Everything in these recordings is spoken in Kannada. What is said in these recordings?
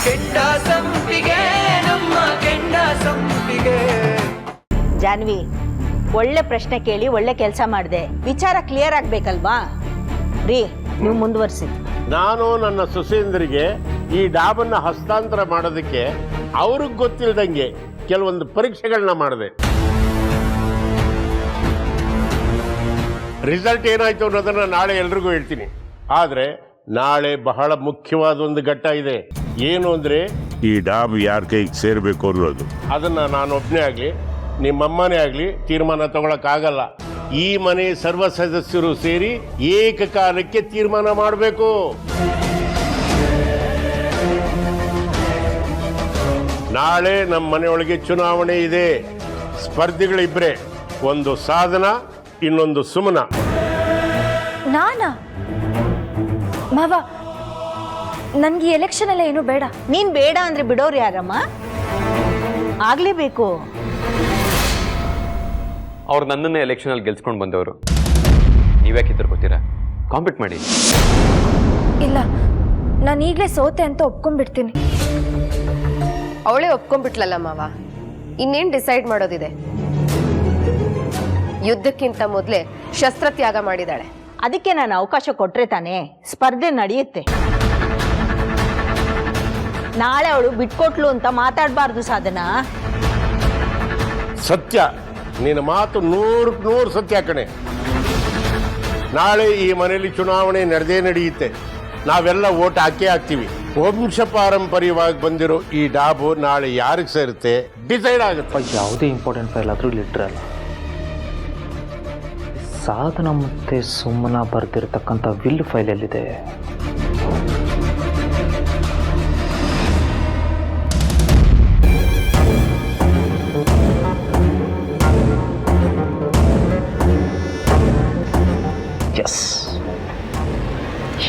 ಕೆಂಡ ಸಂಪಿಗೆ ನಮ್ಮ ಕೆಂಡ ಸಂಪಿಗೆ. ಜಾನ್ವಿ, ಒಳ್ಳೆ ಪ್ರಶ್ನೆ ಕೇಳಿ ಒಳ್ಳೆ ಕೆಲಸ ಮಾಡಿದೆ. ವಿಚಾರ ಕ್ಲಿಯರ್ ಆಗ್ಬೇಕಲ್ವಾ? ರೀ, ನೀವು ಮುಂದುವರಿಸಿ. ನಾನು ನನ್ನ ಸೊಸೆಯಂದರಿಗೆ ಈ ಡಾಬನ್ನ ಹಸ್ತಾಂತರ ಮಾಡೋದಕ್ಕೆ ಅವ್ರಿಗೆ ಗೊತ್ತಿಲ್ಲದಂಗೆ ಕೆಲವೊಂದು ಪರೀಕ್ಷೆಗಳನ್ನ ಮಾಡಿದೆ. ರಿಸಲ್ಟ್ ಏನಾಯ್ತು ಅನ್ನೋದನ್ನ ನಾಳೆ ಎಲ್ರಿಗೂ ಹೇಳ್ತೀನಿ. ಆದ್ರೆ ನಾಳೆ ಬಹಳ ಮುಖ್ಯವಾದ ಒಂದು ಘಟ್ಟ ಇದೆ. ಏನು ಅಂದ್ರೆ ಈ ಡಾಬ್ ಯಾರ ಕೈಗೆ ಸೇರ್ಬೇಕು ಅನ್ನೋದು. ಅದನ್ನ ನಾನೊಬ್ಬನೇ ಆಗ್ಲಿ ನಿಮ್ಮಮ್ಮನೇ ಆಗ್ಲಿ ತೀರ್ಮಾನ ತಗೊಳಕ್ಕಾಗಲ್ಲ. ಈ ಮನೆ ಸರ್ವ ಸದಸ್ಯರು ಸೇರಿ ಏಕಕಾಲಕ್ಕೆ ತೀರ್ಮಾನ ಮಾಡಬೇಕು. ನಾಳೆ ನಮ್ಮ ಮನೆಯೊಳಗೆ ಚುನಾವಣೆ ಇದೆ. ಸ್ಪರ್ಧಿಗಳಿಬ್ರೆ, ಒಂದು ಸಾಧನ, ಇನ್ನೊಂದು ಸುಮನ. ನಾನಾ? ಮಾವ, ನನ್ಗೆ ಎಲೆಕ್ಷನ್ ಎಲ್ಲ ಏನು ಬೇಡ. ನೀನ್ ಬೇಡ ಅಂದ್ರೆ ಬಿಡೋರು ಯಾರಮ್ಮ? ಆಗ್ಲೇಬೇಕು. ಅವ್ರು ನನ್ನನ್ನೇ ಎಲೆಕ್ಷನಲ್ಲಿ ಗೆಲ್ಸ್ಕೊಂಡು ಬಂದವರು. ನೀವ್ಯಾಕೆ ಗೊತ್ತೀರಾ? ಕಾಂಪೀಟ್ ಮಾಡಿ. ಇಲ್ಲ, ನಾನು ಈಗಲೇ ಸೋತೆ ಅಂತ ಒಪ್ಕೊಂಡ್ಬಿಡ್ತೀನಿ. ಅವಳೇ ಒಪ್ಕೊಂಡ್ಬಿಟ್ಲಲ್ಲ ಮಾವ, ಇನ್ನೇನು ಡಿಸೈಡ್ ಮಾಡೋದಿದೆ? ಯುದ್ಧಕ್ಕಿಂತ ಮೊದಲೇ ಶಸ್ತ್ರತ್ಯಾಗ ಮಾಡಿದಾಳೆ. ಅದಕ್ಕೆ ನಾನು ಅವಕಾಶ ಕೊಟ್ರೆ ತಾನೇ ಸ್ಪರ್ಧೆ ನಡೆಯುತ್ತೆ. ನಾಳೆ ಅವಳು ಬಿಟ್ಕೊಟ್ಲು ಅಂತ ಮಾತಾಡಬಾರ್ದು ಸಾಧನ. ಸತ್ಯ, ನಿನ್ನ ಮಾತು 100% ಸತ್ಯ ಕಣೆ. ನಾಳೆ ಈ ಮನೆಯಲ್ಲಿ ಚುನಾವಣೆ ನಡೆಯುತ್ತೆ. ನಾವೆಲ್ಲ ಓಟ್ ಹಾಕ್ತೀವಿ. ವಂಶ ಪಾರಂಪರ್ಯವಾಗಿ ಬಂದಿರೋ ಈ ಡಾಬು ನಾಳೆ ಯಾರಿಗೆ ಸೇರುತ್ತೆ ಡಿಸೈಡ್ ಆಗುತ್ತೆ. ಯಾವುದೇ ಇಂಪಾರ್ಟೆಂಟ್ ಫೈಲ್ ಆದರೂ ಇಲ್ಲಿ ಇಟ್ಟಿರಲ್ಲ. ಸಾಧನ ಮತ್ತೆ ಸುಮ್ಮನ ಬರ್ದಿರತಕ್ಕಂಥ ವಿಲ್ ಫೈಲ್ ಎಲ್ಲಿದೆ? ಎಸ್,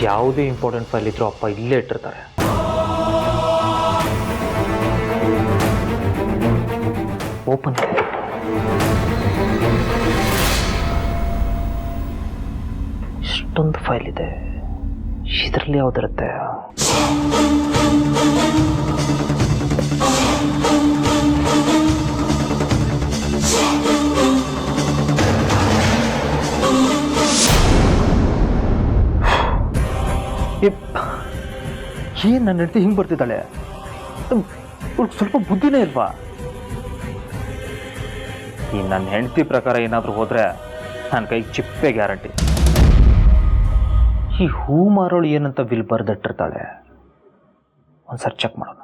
ಯಾವುದೇ ಇಂಪಾರ್ಟೆಂಟ್ ಫೈಲ್ ಇದ್ರೂ ಅಪ್ಪ ಇಲ್ಲೇ ಇಟ್ಟಿರ್ತಾರೆ. ಓಪನ್ ಇಷ್ಟೊಂದು ಫೈಲ್ ಇದೆ, ಇದರಲ್ಲಿ ಯಾವುದಿರುತ್ತೆ? ಏನು ನನ್ನ ಹೆಂಡತಿ ಹಿಂಗೆ ಬರ್ತಿದ್ದಾಳೆ? ಸ್ವಲ್ಪ ಬುದ್ಧಿನೇ ಇಲ್ವಾ? ಈ ನನ್ನ ಹೆಂಡತಿ ಪ್ರಕಾರ ಏನಾದರೂ ಹೋದರೆ ನನ್ನ ಕೈಗೆ ಚಿಪ್ಪೆ ಗ್ಯಾರಂಟಿ. ಈ ಹೂ ಮಾರೋಳು ಏನಂತ ವಿಲ್ ಬರ್ದಿಟ್ಟಿರ್ತಾಳೆ, ಒಂದ್ಸರಿ ಚೆಕ್ ಮಾಡೋಣ.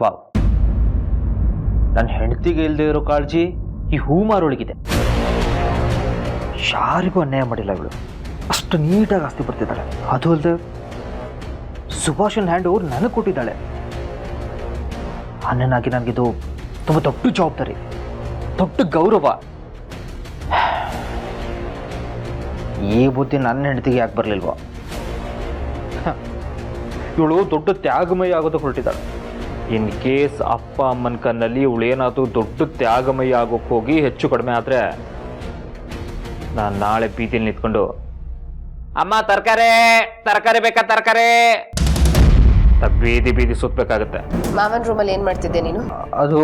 ವಾವ್, ನನ್ನ ಹೆಂಡತಿಗೆ ಇಲ್ಲದೆ ಇರೋ ಕಾಳಜಿ ಈ ಹೂ ಮಾರೋಳಿಗಿದೆ. ಯಾರಿಗೂ ಅನ್ಯಾಯ ಮಾಡಿಲ್ಲ ಇವಳು, ಅಷ್ಟು ನೀಟಾಗಿ ಆಸ್ತಿ ಬರ್ತಿದ್ದಾಳೆ. ಅದು ಅಲ್ಲದೆ ಸುಭಾಷನ್ ಹ್ಯಾಂಡ್ ಓವರ್ ನನಗೆ ಕೊಟ್ಟಿದ್ದಾಳೆ. ಅಣ್ಣನಾಗಿ ನನಗಿದು ತುಂಬ ದೊಡ್ಡ ಜವಾಬ್ದಾರಿ, ದೊಡ್ಡ ಗೌರವ. ಈ ಬುದ್ಧಿ ನನ್ನ ಹೆಂಡತಿಗೆ ಯಾಕೆ ಬರಲಿಲ್ವ? ಇವಳು ದೊಡ್ಡ ತ್ಯಾಗಮಯ ಆಗೋದಕ್ಕೆ ಹೊರಟಿದ್ದಾಳೆ. ಇನ್ ಕೇಸ್ ಅಪ್ಪ ಅಮ್ಮನ ಕಣ್ಣಲ್ಲಿ ಇವಳೇನಾದರೂ ದೊಡ್ಡ ತ್ಯಾಗಮಯ ಆಗೋಕ್ಕೆ ಹೋಗಿ ಹೆಚ್ಚು ಕಡಿಮೆ ಆದರೆ ನಾನು ನಾಳೆ ಬೀದಿಲಿ ನಿಂತ್ಕೊಂಡು ಅಮ್ಮ ತರಕಾರಿ ಬೇಕಾ ತರಕಾರಿ ಬೀದಿ ಸುತ್ತಬೇಕಾಗತ್ತೆ. ಮಾವನ್ ರೂಮಲ್ಲಿ ಏನ್ ಮಾಡ್ತಿದ್ದೆ ನೀನು? ಅದು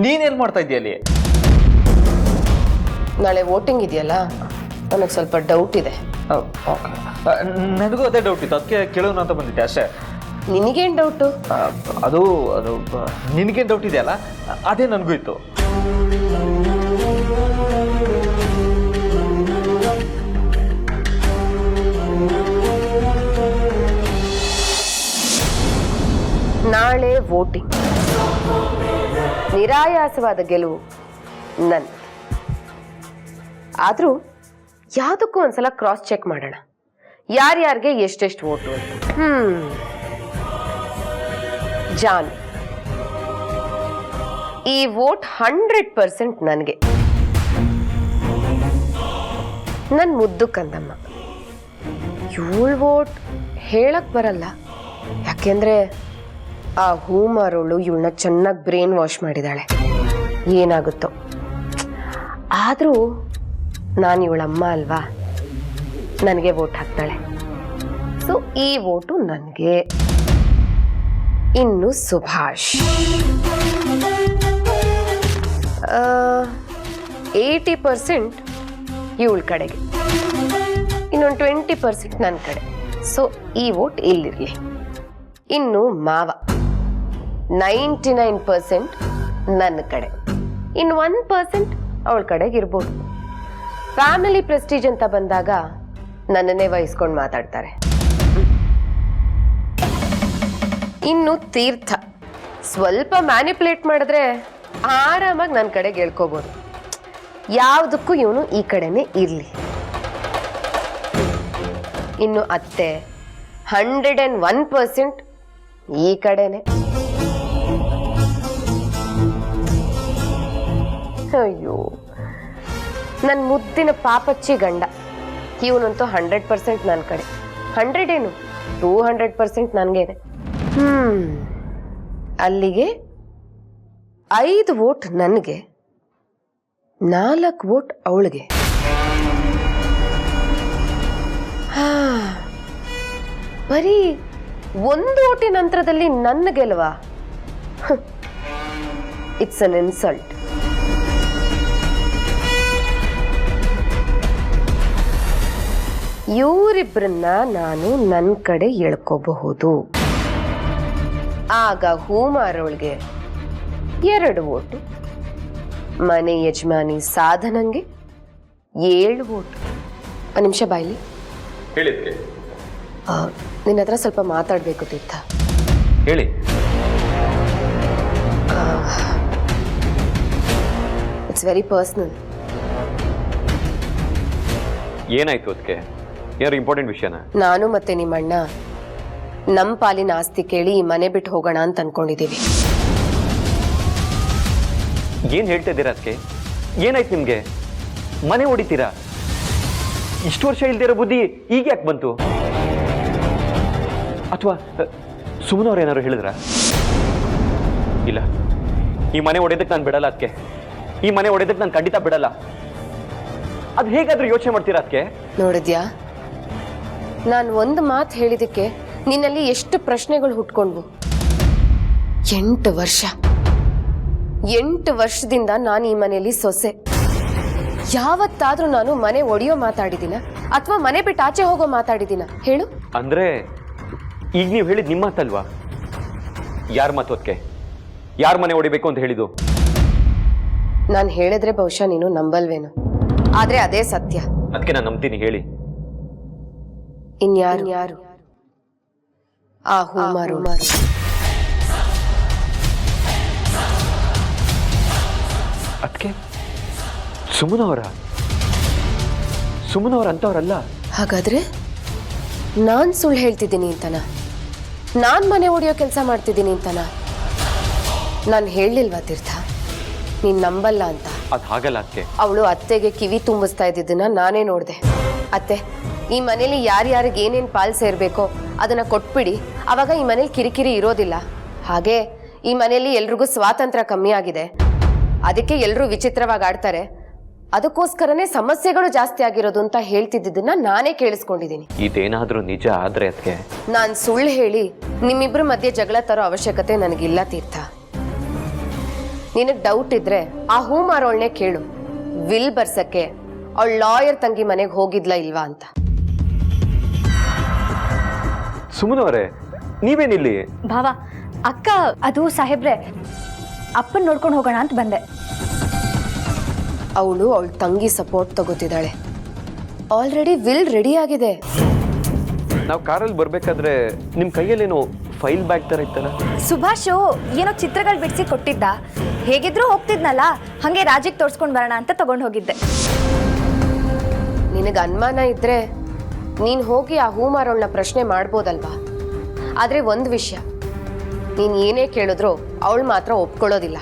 ನೀನೇನ್ ಮಾಡ್ತಾ ಇದೀಯ ಅಲ್ಲಿ? ನಾಳೆ ವೋಟಿಂಗ್ ಇದೆಯಲ್ಲ, ನನಗೆ ಸ್ವಲ್ಪ ಡೌಟ್ ಇದೆ. ನನಗೂ ಅದೇ ಡೌಟ್ ಇತ್ತು, ಅದಕ್ಕೆ ಕೇಳೋಣ ಅಂತ ಬಂದಿದ್ದೆ ಅಷ್ಟೇ. ನಿನಗೇನು ಡೌಟು? ಅದು ನಿನಗೇನು ಡೌಟ್ ಇದೆಯಲ್ಲ, ಅದೇ ನನಗೂ ಇತ್ತು. ನಾಳೆ ವೋಟಿಂಗ್, ನಿರಾಯಾಸವಾದ ಗೆಲುವು ನನ್ನ. ಆದರೂ ಯಾವುದಕ್ಕೂ ಒಂದ್ಸಲ ಕ್ರಾಸ್ ಚೆಕ್ ಮಾಡೋಣ, ಯಾರ್ಯಾರಿಗೆ ಎಷ್ಟೆಷ್ಟು ವೋಟು ಅಂತ. ಜಾನ್, ಈ ವೋಟ್ 100% ನನಗೆ. ನನ್ನ ಮುದ್ದು ಕಂದಮ್ಮ. ಇವಳ ವೋಟ್ ಹೇಳಕ್ ಬರಲ್ಲ, ಯಾಕೆಂದ್ರೆ ಆ ಹೂ ಮಾರೋಳು ಇವಳನ್ನ ಚೆನ್ನಾಗಿ ಬ್ರೈನ್ ವಾಶ್ ಮಾಡಿದಾಳೆ. ಏನಾಗುತ್ತೋ. ಆದರೂ ನಾನು ಇವಳಮ್ಮ ಅಲ್ವಾ, ನನಗೆ ವೋಟ್ ಹಾಕ್ತಾಳೆ. ಸೊ ಈ ವೋಟು ನನಗೆ. ಇನ್ನು ಸುಭಾಷ್ 80% ಇವಳ ಕಡೆಗೆ, ಇನ್ನೊಂದು 20% ನನ್ನ ಕಡೆ. ಸೊ ಈ ವೋಟ್ ಇಲ್ಲಿರಲಿ. ಇನ್ನು ಮಾವ 99% ನನ್ನ ಕಡೆ, ಇನ್ನು 1% ಅವಳ ಕಡೆಗೆ ಇರ್ಬೋದು. ಫ್ಯಾಮಿಲಿ ಪ್ರೆಸ್ಟೀಜ್ ಅಂತ ಬಂದಾಗ ನನ್ನನ್ನೇ ವಹಿಸ್ಕೊಂಡು ಮಾತಾಡ್ತಾರೆ. ಇನ್ನು ತೀರ್ಥ ಸ್ವಲ್ಪ ಮ್ಯಾನಿಪುಲೇಟ್ ಮಾಡಿದ್ರೆ ಆರಾಮಾಗಿ ನನ್ನ ಕಡೆಗೆ ಹೇಳ್ಕೋಬೋದು. ಯಾವುದಕ್ಕೂ ಇವನು ಈ ಕಡೆನೇ ಇರಲಿ. ಇನ್ನು ಅತ್ತೆ 101% ಈ ಕಡೆನೆ. ಅಯ್ಯೋ, ನನ್ನ ಮುದ್ದಿನ ಪಾಪಚ್ಚಿ ಗಂಡ ಇವನಂತೂ 100% ನನ್ನ ಕಡೆ. 100 ಏನು 200% ನನಗೇನೆ. ಅಲ್ಲಿಗೆ 5 ವೋಟ್ ನನಗೆ, 4 ವೋಟ್ ಅವಳಿಗೆ. ಬರೀ 1 ವೋಟಿನ ಅಂತರದಲ್ಲಿ ನನ್ನ ಗೆಲುವ? It's an insult. ಇವರಿಬ್ಬರನ್ನ ನಾನು ನನ್ನ ಕಡೆ ಎಳ್ಕೋಬಹುದು. ಆಗ ಹೂ ಮಾರೋಳ್ಗೆ 2 ವೋಟು, ಮನೆ ಯಜಮಾನಿ ಸಾಧನಂಗೆ 7 ವೋಟು. ಒಂದು ನಿಮಿಷ ಬಾಯ್ಲಿ. ಹೇಳಿದ್ಕೆ ನಿನ್ನ ಹತ್ರ ಸ್ವಲ್ಪ ಮಾತಾಡಬೇಕು ತೀರ್ಥ. ಹೇಳಿ. It's very personal. ಏನಾಯ್ತು ಅದಕ್ಕೆ? ಏನಾದ್ರು ಇಂಪಾರ್ಟೆಂಟ್ ವಿಷಯನ? ನಾನು ಮತ್ತೆ ನಿಮ್ಮಣ್ಣ ನಮ್ಮ ಪಾಲಿನ ಆಸ್ತಿ ಕೇಳಿ ಈ ಮನೆ ಬಿಟ್ಟು ಹೋಗೋಣ ಅಂತ ಅನ್ಕೊಂಡಿದ್ದೀವಿ. ಏನ್ ಹೇಳ್ತಾ ಇದ್ದೀರಾ ಅದಕ್ಕೆ? ಏನಾಯ್ತು ನಿಮ್ಗೆ? ಮನೆ ಹೊಡಿತೀರಾ? ಇಷ್ಟು ವರ್ಷ ಇಲ್ದಿರೋ ಬುದ್ಧಿ ಈಗ ಯಾಕೆ ಬಂತು? ಅಥವಾ ಸುಮ್ಮನವ್ರು ಏನಾದ್ರು ಹೇಳಿದ್ರ? ಇಲ್ಲ, ಈ ಮನೆ ಹೊಡೆದಕ್ಕೆ ನಾನು ಬಿಡಲ್ಲ ಅದಕ್ಕೆ. ಈ ಮನೆ ಹೊಡೆದಕ್ಕೆ ನಾನು ಖಂಡಿತ ಬಿಡಲ್ಲ. ಅದು ಹೇಗಾದ್ರೂ ಯೋಚನೆ ಮಾಡ್ತೀರಾ ಅದಕ್ಕೆ? ನೋಡಿದ್ಯಾ, ನಾನು ಒಂದು ಮಾತು ಹೇಳಿದಕ್ಕೆ ನಿನ್ನಲ್ಲಿ ಎಷ್ಟು ಪ್ರಶ್ನೆಗಳು ಹುಟ್ಕೊಂಡ್ವು. 8 ವರ್ಷದಿಂದ ನಾನು ಈ ಮನೆಯಲ್ಲಿ ಸೊಸೆ. ಯಾವತ್ತಾದ್ರೂ ನಾನು ಮನೆ ಒಡೆಯೋ ಮಾತಾಡಿದಿನ ಅಥವಾ ಮನೆ ಬಿಟ್ಟು ಆಚೆ ಹೋಗೋ ಮಾತಾಡಿದಿನ ಹೇಳು? ಅಂದ್ರೆ ಈಗ ನೀವು ಹೇಳಿದ್ ನಿಮ್ಮ ಮಾತಲ್ವಾ? ಯಾರ ಮಾತು ಅದಕ್ಕೆ? ಯಾರ ಮನೆ ಹೊಡಿಬೇಕು ಅಂತ ಹೇಳಿದ್ದು? ನಾನು ಹೇಳಿದ್ರೆ ಬಹುಶಃ ನೀನು ನಂಬಲ್ವೇನು, ಆದ್ರೆ ಅದೇ ಸತ್ಯ. ಅದಕ್ಕೆ ನಾನು ನಂಬ್ತೀನಿ. ಹೇಳಿ. ಇನ್ಯಾರು? ಆ ಹೂ ಮಾರು. ಅದಕ್ಕೆ ಸುಮ್ಮನವರ ಅಂತವ್ರಲ್ಲ. ಹಾಗಾದ್ರೆ ನಾನ್ ಸುಳ್ಳು ಹೇಳ್ತಿದ್ದೀನಿ ಅಂತನ? ನಾನ್ ಮನೆ ಹೊಡೆಯೋ ಕೆಲಸ ಮಾಡ್ತಿದ್ದೀನಿ ಅಂತನ? ನಾನು ಹೇಳಲಿಲ್ವಾ ತೀರ್ಥ ನೀನ್ ನಂಬಲ್ಲ ಅಂತ? ಅದು ಹಾಗಲ್ಲ ಅದಕ್ಕೆ. ಅವಳು ಅತ್ತೆಗೆ ಕಿವಿ ತುಂಬಿಸ್ತಾ ಇದ್ದಿದ್ದನ್ನ ನಾನೇ ನೋಡಿದೆ. ಅತ್ತೆ, ಈ ಮನೇಲಿ ಯಾರ್ಯಾರಿಗೆ ಏನೇನು ಪಾಲ್ ಸೇರ್ಬೇಕೋ ಅದನ್ನ ಕೊಟ್ಬಿಡಿ, ಅವಾಗ ಈ ಮನೇಲಿ ಕಿರಿಕಿರಿ ಇರೋದಿಲ್ಲ. ಹಾಗೆ ಈ ಮನೆಯಲ್ಲಿ ಎಲ್ರಿಗೂ ಸ್ವಾತಂತ್ರ್ಯ ಕಮ್ಮಿ ಆಗಿದೆ, ಅದಕ್ಕೆ ಎಲ್ಲರೂ ವಿಚಿತ್ರವಾಗಿ ಆಡ್ತಾರೆ, ಅದಕ್ಕೋಸ್ಕರನೇ ಸಮಸ್ಯೆಗಳು ಜಾಸ್ತಿ ಆಗಿರೋದು ಅಂತ ಹೇಳ್ತಿದ್ದನ್ನ ನಾನೇ ಕೇಳಿಸ್ಕೊಂಡಿದ್ದೀನಿ. ಇದೇನಾದ್ರೂ ನಿಜ ಆದ್ರೆ ಅದಕ್ಕೆ ನಾನು ಸುಳ್ಳು ಹೇಳಿ ನಿಮ್ಮಿಬ್ರ ಮಧ್ಯೆ ಜಗಳ ತರೋ ಅವಶ್ಯಕತೆ ನನಗಿಲ್ಲ ತೀರ್ಥ. ನಿನಗೆ ಡೌಟ್ ಇದ್ರೆ ಆ ಹೂ ಮಾರೋಳ್ನೆ ಕೇಳು, ವಿಲ್ ಬರ್ಸಕ್ಕೆ ಅವಳ ಲಾಯರ್ ತಂಗಿ ಮನೆಗೆ ಹೋಗಿದ್ಲ ಇಲ್ವಾ ಅಂತ. ಸುಮ್ಮನವರೇ, ನೀವೇನಿಲ್ಲಿ? ಭಾವ, ಅಕ್ಕ ಅದು ಸಾಹೇಬ್ರೆ, ಅಪ್ಪನ್ ನೋಡ್ಕೊಂಡು ಹೋಗೋಣ ಅಂತ ಬಂದೆ. ಅವಳು ಅವಳ ತಂಗಿ ಸಪೋರ್ಟ್ ತಗೋತಿದ್ದಾಳೆ. ಆಲ್ರೆಡಿ ವಿಲ್ ರೆಡಿ ಆಗಿದೆ. ನಾವು ಕಾರಲ್ಲಿ ಬರ್ಬೇಕಾದ್ರೆ ನಿಮ್ ಕೈಯಲ್ಲೇನೋ ಫೈಲ್ ಬ್ಯಾಗ್ ತರ ಇತ್ತಲ್ಲ? ಸುಭಾಷು ಏನೋ ಚಿತ್ರಗಳು ಬಿಡಿಸಿ ಕೊಟ್ಟಿದ್ದ. ಹೇಗಿದ್ರು ಹೋಗ್ತಿದ್ನಲ್ಲ, ಹಂಗೆ ರಾಜಿಗೆ ತೋರ್ಸ್ಕೊಂಡು ಬರೋಣ ಅಂತ ತಗೊಂಡು ಹೋಗಿದ್ದೆ. ನಿನಗೆ ಅನುಮಾನ ಇದ್ರೆ ನೀನು ಹೋಗಿ ಆ ಹೂ ಮಾರೋಳನ್ನ ಪ್ರಶ್ನೆ ಮಾಡ್ಬೋದಲ್ವಾ? ಆದರೆ ಒಂದು ವಿಷಯ, ನೀನು ಏನೇ ಕೇಳಿದ್ರು ಅವಳು ಮಾತ್ರ ಒಪ್ಕೊಳ್ಳೋದಿಲ್ಲ.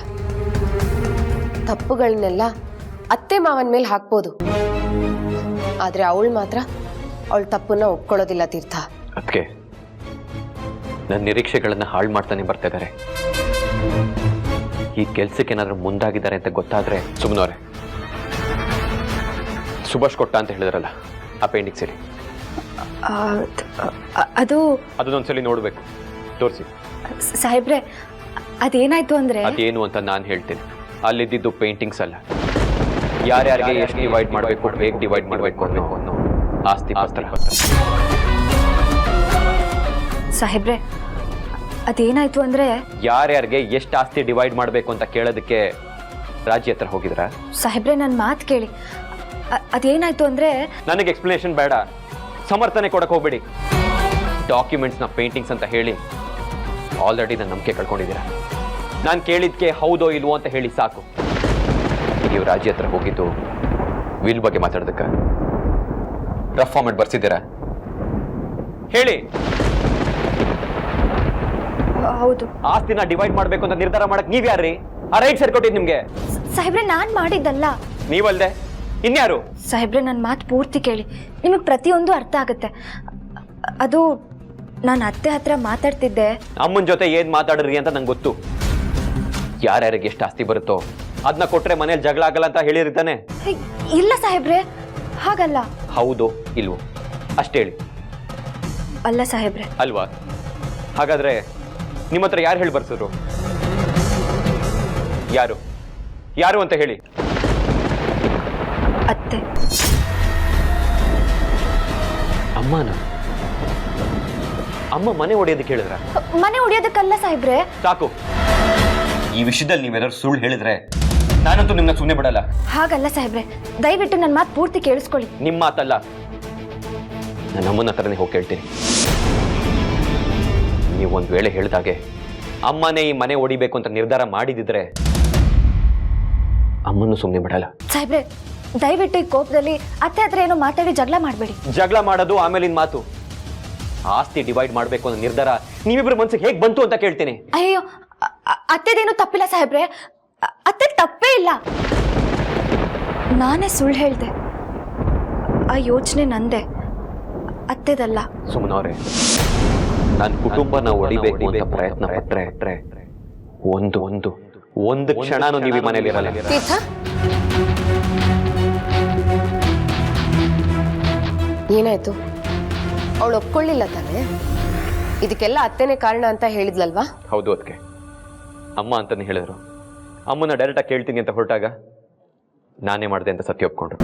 ತಪ್ಪುಗಳನ್ನೆಲ್ಲ ಅತ್ತೆ ಮಾವನ ಮೇಲೆ ಹಾಕ್ಬೋದು, ಆದರೆ ಅವಳು ಮಾತ್ರ ಅವಳ ತಪ್ಪನ್ನ ಒಪ್ಕೊಳ್ಳೋದಿಲ್ಲ ತೀರ್ಥ. ಅದಕ್ಕೆ ನನ್ನ ನಿರೀಕ್ಷೆಗಳನ್ನು ಹಾಳು ಮಾಡ್ತಾನೆ ಬರ್ತಾ ಇದ್ದಾರೆ. ಈ ಕೆಲ್ಸಕ್ಕೆ ಏನಾದರೂ ಮುಂದಾಗಿದ್ದಾರೆ ಅಂತ ಗೊತ್ತಾದ್ರೆ ಸುಮ್ಮನವ್ರೆ. ಸುಭಾಷ್ ಕೊಟ್ಟ ಅಂತ ಹೇಳಿದ್ರಲ್ಲ ಅಪೆಂಡಿಕ್ಸ್ ಹೇಳಿ, ಅದು ಅದನ್ನೊಂದ್ಸಲಿ ನೋಡ್ಬೇಕು, ತೋರಿಸಿ. ಸಾಹೇಬ್ರೆ ಅದೇನಾಯ್ತು ಅಂದ್ರೆ ಅದೇನು ಅಂತ ನಾನು ಹೇಳ್ತೀನಿ. ಅಲ್ಲಿದ್ದು ಪೇಂಟಿಂಗ್ಸ್ ಅಲ್ಲ, ಯಾರ್ಯಾರಿಗೆ ಎಷ್ಟು ಡಿವೈಡ್ ಮಾಡಬೇಕು, ಹೇಗೆ ಡಿವೈಡ್ ಮಾಡಬೇಕು ಅನ್ನೋ ಆಸ್ತಿ ಪತ್ರ. ಸಾಹೇಬ್ರೆ ಅದೇನಾಯ್ತು ಅಂದ್ರೆ ಯಾರ್ಯಾರಿಗೆ ಎಷ್ಟು ಆಸ್ತಿ ಡಿವೈಡ್ ಮಾಡಬೇಕು ಅಂತ ಕೇಳೋದಕ್ಕೆ ರಾಜ್ಯ ಹತ್ರ ಹೋಗಿದ್ರಾ? ಸಾಹೇಬ್ರೆ ನನ್ನ ಮಾತು ಕೇಳಿ. ಅದೇನಾಯ್ತು ಅಂದ್ರೆ ನನಗೆ ಎಕ್ಸ್ಪ್ಲನೇಷನ್ ಬೇಡ, ಸಮರ್ಥನೆ ಕೊಡಕ್ಕೆ ಹೋಗ್ಬೇಡಿ. ಡಾಕ್ಯುಮೆಂಟ್ಸ್ನ ಪೇಂಟಿಂಗ್ಸ್ ಅಂತ ಹೇಳಿ ಆಲ್ರೆಡಿ ನನ್ನ ನಂಬಿಕೆ ಕಳ್ಕೊಂಡಿದ್ದೀರಾ. ನಾನು ಕೇಳಿದ್ಕೆ ಹೌದೋ ಇಲ್ವೋ ಅಂತ ಹೇಳಿ ಸಾಕು. ನೀವು ರಾಜ್ಯ ಹತ್ರ ಹೋಗಿದ್ದು ವಿಲ್ ಬಗ್ಗೆ ಮಾತಾಡೋದಕ್ಕೆ ರಫ್ ಫಾರ್ಮೆಟ್ ಬರ್ಸಿದ್ದೀರಾ? ಹೇಳಿ. ಹೌದು. ಆಸ್ತಿನ ಡಿವೈಡ್ ಮಾಡಬೇಕು ಅಂತ ನಿರ್ಧಾರ ಮಾಡಕ್ ನೀವ್ ಯಾರ್ರಿ? ಆ ರೈಟ್ ಸರ್ ಕೊಟ್ಟಿದ್ದು ನಿಮ್ಗೆ? ಸಾಹೇಬ್ರೆ ನಾನ್ ಮಾಡಿದ್ದಲ್ಲ. ನೀವಲ್ದೆ ಇನ್ಯಾರು? ಸಾಹೇಬ್ರೆ ನನ್ನ ಮಾತು ಪೂರ್ತಿ ಕೇಳಿ, ನಿಮಗೆ ಪ್ರತಿಯೊಂದು ಅರ್ಥ ಆಗುತ್ತೆ. ಅದು ನಾನು ಅತ್ತೆ ಹತ್ರ ಮಾತಾಡ್ತಿದ್ದೆ. ಅಮ್ಮನ ಜೊತೆ ಏನ್ ಮಾತಾಡ್ರಿ ಅಂತ ನಂಗೆ ಗೊತ್ತು. ಯಾರ್ಯಾರಿಗೆ ಎಷ್ಟು ಆಸ್ತಿ ಬರುತ್ತೋ ಅದನ್ನ ಕೊಟ್ರೆ ಮನೇಲಿ ಜಗಳ ಆಗಲ್ಲ ಅಂತ ಹೇಳಿರ್ತಾನೆ. ಇಲ್ಲ ಸಾಹೇಬ್ರೆ, ಹಾಗಲ್ಲ. ಹೌದು ಇಲ್ವೋ ಅಷ್ಟೇ ಹೇಳಿ. ಅಲ್ಲ ಸಾಹೇಬ್ರೆ. ಅಲ್ವಾ? ಹಾಗಾದ್ರೆ ನಿಮ್ಮ ಹತ್ರ ಯಾರು ಹೇಳಿ ಬರ್ಸಿದ್ರು? ಯಾರು ಯಾರು ಅಂತ ಹೇಳಿ. ಅತ್ತೆ. ಅಮ್ಮನ? ಅಮ್ಮ ಮನೆ ಹೊಡೆಯೋದಕ್ಕೆ ಹೇಳಿದ್ರ? ಮನೆ ಹೊಡೆಯೋದಕ್ಕಲ್ಲ ಸಾಹೇಬ್ರೆ. ಸಾಕು. ಈ ವಿಷಯದಲ್ಲಿ ನೀವೇನಾದ್ರು ಸುಳ್ಳು ಹೇಳಿದ್ರೆ ನಾನಂತೂ ನಿಮ್ಮನ್ನ ಸುಮ್ಮನೆ ಬಿಡಲ್ಲ. ಹಾಗಲ್ಲ ಸಾಹೇಬ್ರೆ, ದಯವಿಟ್ಟು ನನ್ನ ಮಾತು ಪೂರ್ತಿ ಕೇಳಿಸ್ಕೊಳ್ಳಿ. ನಿಮ್ಮ ಮಾತಲ್ಲ, ನನ್ನ ಅಮ್ಮನ ಹತ್ರನೇ ಹೋಗಿ ಕೇಳ್ತೀನಿ. ನೀವು ಒಂದು ವೇಳೆ ಹೇಳಿದಾಗೆ ಅಮ್ಮನೇ ಈ ಮನೆ ಹೊಡಿಬೇಕು ಅಂತ ನಿರ್ಧಾರ ಮಾಡಿದಿದ್ರೆ ಅಮ್ಮನ್ನು ಸುಮ್ಮನೆ ಬಿಡಲ್ಲ. ಸಾಹೇಬ್ರೆ ದಯವಿಟ್ಟು ಈ ಕೋಪದಲ್ಲಿ ಅತ್ತೆ ಹತ್ರ ಏನೋ ಮಾತಾಡಿ ಜಗಳ ಮಾಡಬೇಡಿ. ಜಗಳ ಮಾಡೋದು ಆಮೇಲಿನ ಮಾತು. ಆಸ್ತಿ ಡಿವೈಡ್ ಮಾಡಬೇಕು ಅನ್ನೋ ನಿರ್ಧಾರ ನೀವಿಬ್ರು ಮನ್ಸಿಗೆ ಹೇಗೆ ಬಂತು ಅಂತ ಕೇಳ್ತೀನಿ. ಅಯ್ಯೋ, ಅತ್ತೆದೇನು ತಪ್ಪಿಲ್ಲ ಸಾಹೇಬ್ರೆ, ಅತ್ತೆ ತಪ್ಪೇ ಇಲ್ಲ. ನಾನೇ ಸುಳ್ಳು ಹೇಳ್ದೆ. ಆ ಯೋಚನೆ ನಂದೆ, ಅತ್ತೆದಲ್ಲ. ಸುಮ್ಮನವ್ರೆ, ನನ್ನ ಕುಟುಂಬನ ಹೊಡಿಬೇಕು ಅಂತ ಪ್ರಯತ್ನ ಪಟ್ರೆ ಒಂದು ಒಂದು ಒಂದು ಕ್ಷಣನೂ ನೀವು ಈ ಮನೇಲಿ ಇರಲ್ಲ. ತೀರ್ಥ, ಏನಾಯ್ತು? ಅವಳು ಒಪ್ಕೊಳ್ಳಿಲ್ಲ ತಾನೆ? ಇದಕ್ಕೆಲ್ಲ ಅತ್ತೆನೇ ಕಾರಣ ಅಂತ ಹೇಳಿದ್ಲಲ್ವಾ? ಹೌದು, ಅದಕ್ಕೆ ಅಮ್ಮ ಅಂತಾನೆ ಹೇಳಿದ್ರು. ಅಮ್ಮನ ಡೈರೆಕ್ಟಾಗಿ ಕೇಳ್ತೀನಿ ಅಂತ ಹೊರಟಾಗ ನಾನೇ ಮಾಡಿದೆ ಅಂತ ಸತ್ಯ ಒಪ್ಕೊಂಡ್ರು.